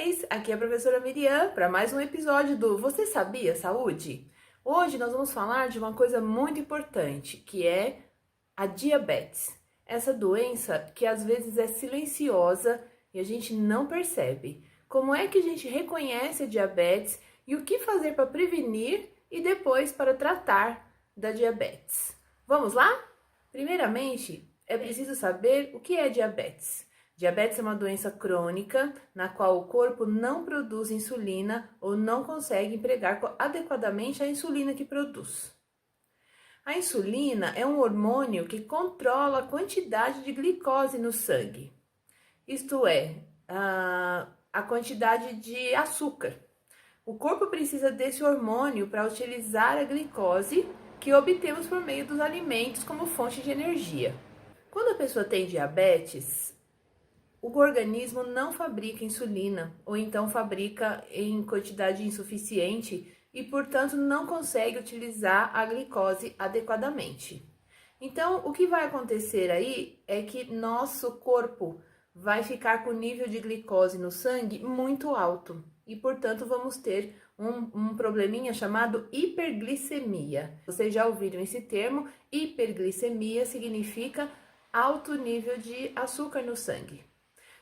vocês! Aqui é a professora Miriam para mais um episódio do Você Sabia Saúde? Hoje nós vamos falar de uma coisa muito importante, que é a diabetes. Essa doença que às vezes é silenciosa e a gente não percebe. Como é que a gente reconhece a diabetes e o que fazer para prevenir e depois para tratar da diabetes? Vamos lá? Primeiramente, é preciso saber o que é diabetes. Diabetes é uma doença crônica na qual o corpo não produz insulina ou não consegue empregar adequadamente a insulina que produz. A insulina é um hormônio que controla a quantidade de glicose no sangue, isto é, a quantidade de açúcar. O corpo precisa desse hormônio para utilizar a glicose que obtemos por meio dos alimentos como fonte de energia. Quando a pessoa tem diabetes, o organismo não fabrica insulina, ou então fabrica em quantidade insuficiente e, portanto, não consegue utilizar a glicose adequadamente. Então, o que vai acontecer aí é que nosso corpo vai ficar com o nível de glicose no sangue muito alto e, portanto, vamos ter um probleminha chamado hiperglicemia. Vocês já ouviram esse termo? Hiperglicemia significa alto nível de açúcar no sangue.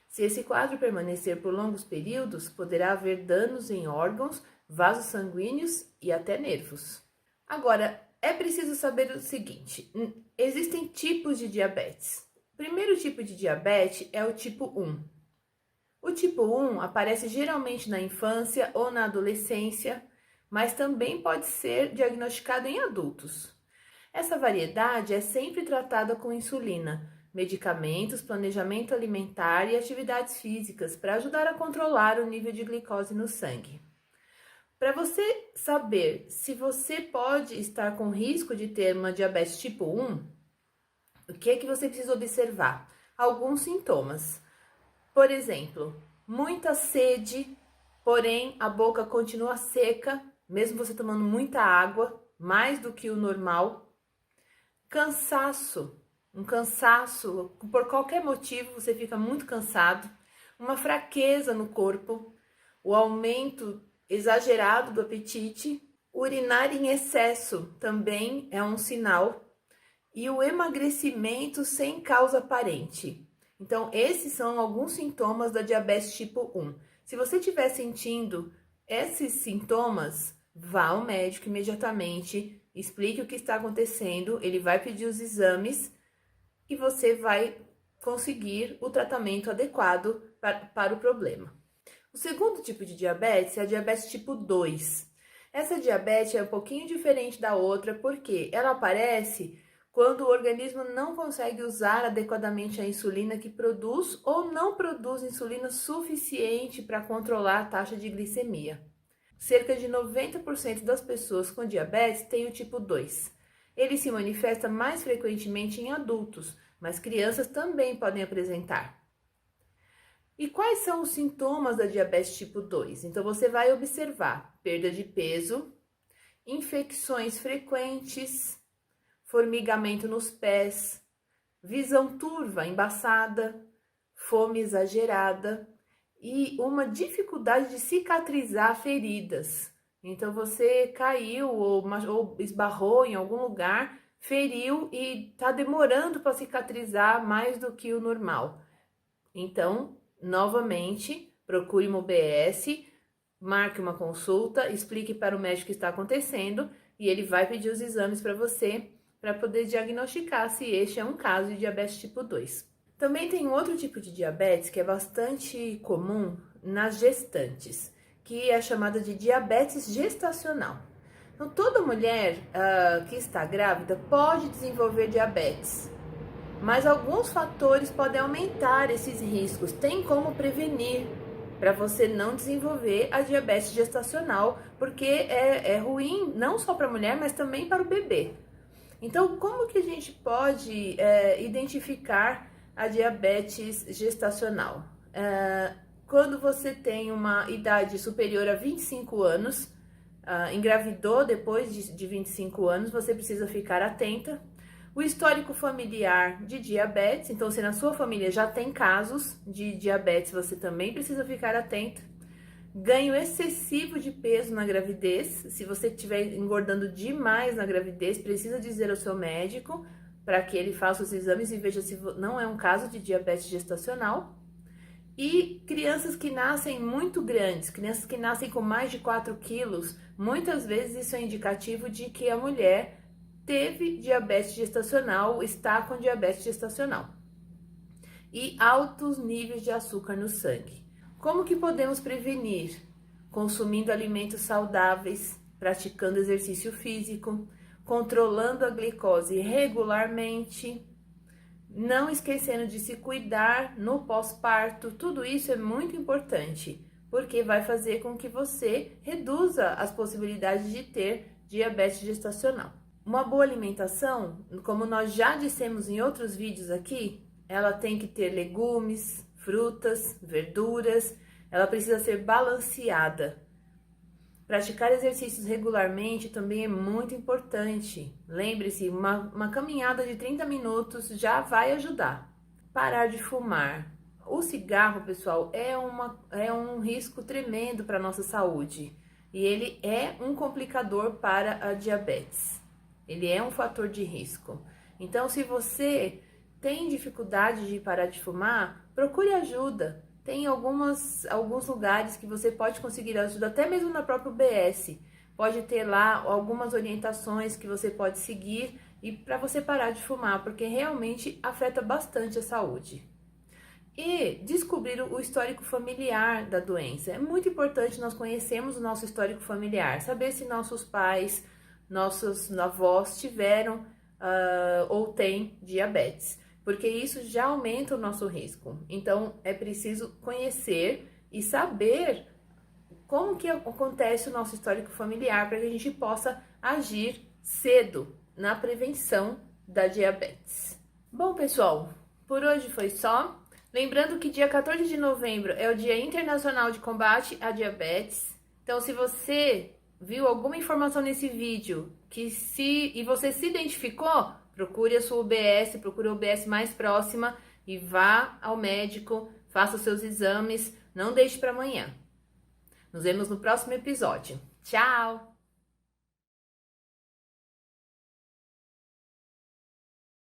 Se esse quadro permanecer por longos períodos, poderá haver danos em órgãos, vasos sanguíneos e até nervos. Agora, é preciso saber o seguinte: existem tipos de diabetes. O primeiro tipo de diabetes é o tipo 1. O tipo 1 aparece geralmente na infância ou na adolescência, mas também pode ser diagnosticado em adultos. Essa variedade é sempre tratada com insulina, medicamentos, planejamento alimentar e atividades físicas para ajudar a controlar o nível de glicose no sangue. Para você saber se você pode estar com risco de ter uma diabetes tipo 1, o que é que você precisa observar? Alguns sintomas. Por exemplo, muita sede, porém a boca continua seca, mesmo você tomando muita água, mais do que o normal. Cansaço, um cansaço, por qualquer motivo você fica muito cansado, uma fraqueza no corpo, o aumento exagerado do apetite, urinar em excesso também é um sinal, e o emagrecimento sem causa aparente. Então, esses são alguns sintomas da diabetes tipo 1. Se você estiver sentindo esses sintomas, vá ao médico imediatamente, explique o que está acontecendo, ele vai pedir os exames e você vai conseguir o tratamento adequado para o problema. O segundo tipo de diabetes é a diabetes tipo 2. Essa diabetes é um pouquinho diferente da outra porque ela aparece quando o organismo não consegue usar adequadamente a insulina que produz ou não produz insulina suficiente para controlar a taxa de glicemia. Cerca de 90% das pessoas com diabetes têm o tipo 2. Ele se manifesta mais frequentemente em adultos, mas crianças também podem apresentar. E quais são os sintomas da diabetes tipo 2? Então, você vai observar perda de peso, infecções frequentes, formigamento nos pés, visão turva, embaçada, fome exagerada e uma dificuldade de cicatrizar feridas. Então, você caiu ou esbarrou em algum lugar, feriu e está demorando para cicatrizar mais do que o normal. Então, novamente, procure uma UBS, marque uma consulta, explique para o médico o que está acontecendo e ele vai pedir os exames para você para poder diagnosticar se este é um caso de diabetes tipo 2. Também tem um outro tipo de diabetes que é bastante comum nas gestantes, que é chamada de diabetes gestacional. Então, toda mulher que está grávida pode desenvolver diabetes, mas alguns fatores podem aumentar esses riscos. Tem como prevenir para você não desenvolver a diabetes gestacional, porque é ruim não só para a mulher, mas também para o bebê. Então, como que a gente pode identificar a diabetes gestacional? Quando você tem uma idade superior a 25 anos, engravidou depois de 25 anos, você precisa ficar atenta. O histórico familiar de diabetes, então se na sua família já tem casos de diabetes, você também precisa ficar atento. ganho excessivo de peso na gravidez. Se você estiver engordando demais na gravidez, precisa dizer ao seu médico para que ele faça os exames e veja se não é um caso de diabetes gestacional. E crianças que nascem muito grandes, crianças que nascem com mais de 4 quilos, muitas vezes isso é indicativo de que a mulher teve diabetes gestacional, está com diabetes gestacional. E altos níveis de açúcar no sangue. Como que podemos prevenir? Consumindo alimentos saudáveis, praticando exercício físico, controlando a glicose regularmente, não esquecendo de se cuidar no pós-parto. Tudo isso é muito importante, porque vai fazer com que você reduza as possibilidades de ter diabetes gestacional. Uma boa alimentação, como nós já dissemos em outros vídeos aqui, ela tem que ter legumes, frutas, verduras, ela precisa ser balanceada. Praticar exercícios regularmente também é muito importante. Lembre-se, uma caminhada de 30 minutos já vai ajudar. Parar de fumar. O cigarro, pessoal, é um risco tremendo para a nossa saúde. E ele é um complicador para a diabetes. Ele é um fator de risco. Então, se você tem dificuldade de parar de fumar, procure ajuda. Tem alguns lugares que você pode conseguir ajuda, até mesmo na própria UBS. Pode ter lá algumas orientações que você pode seguir e para você parar de fumar, porque realmente afeta bastante a saúde. E descobrir o histórico familiar da doença. É muito importante nós conhecermos o nosso histórico familiar, saber se nossos pais, nossos avós tiveram ou têm diabetes, porque isso já aumenta o nosso risco. Então, é preciso conhecer e saber como que acontece o nosso histórico familiar para que a gente possa agir cedo na prevenção da diabetes. Bom, pessoal, por hoje foi só. Lembrando que dia 14 de novembro é o Dia Internacional de Combate à Diabetes. Então, se você viu alguma informação nesse vídeo e você se identificou, procure a sua UBS, procure a UBS mais próxima e vá ao médico, faça os seus exames, não deixe para amanhã. Nos vemos no próximo episódio. Tchau!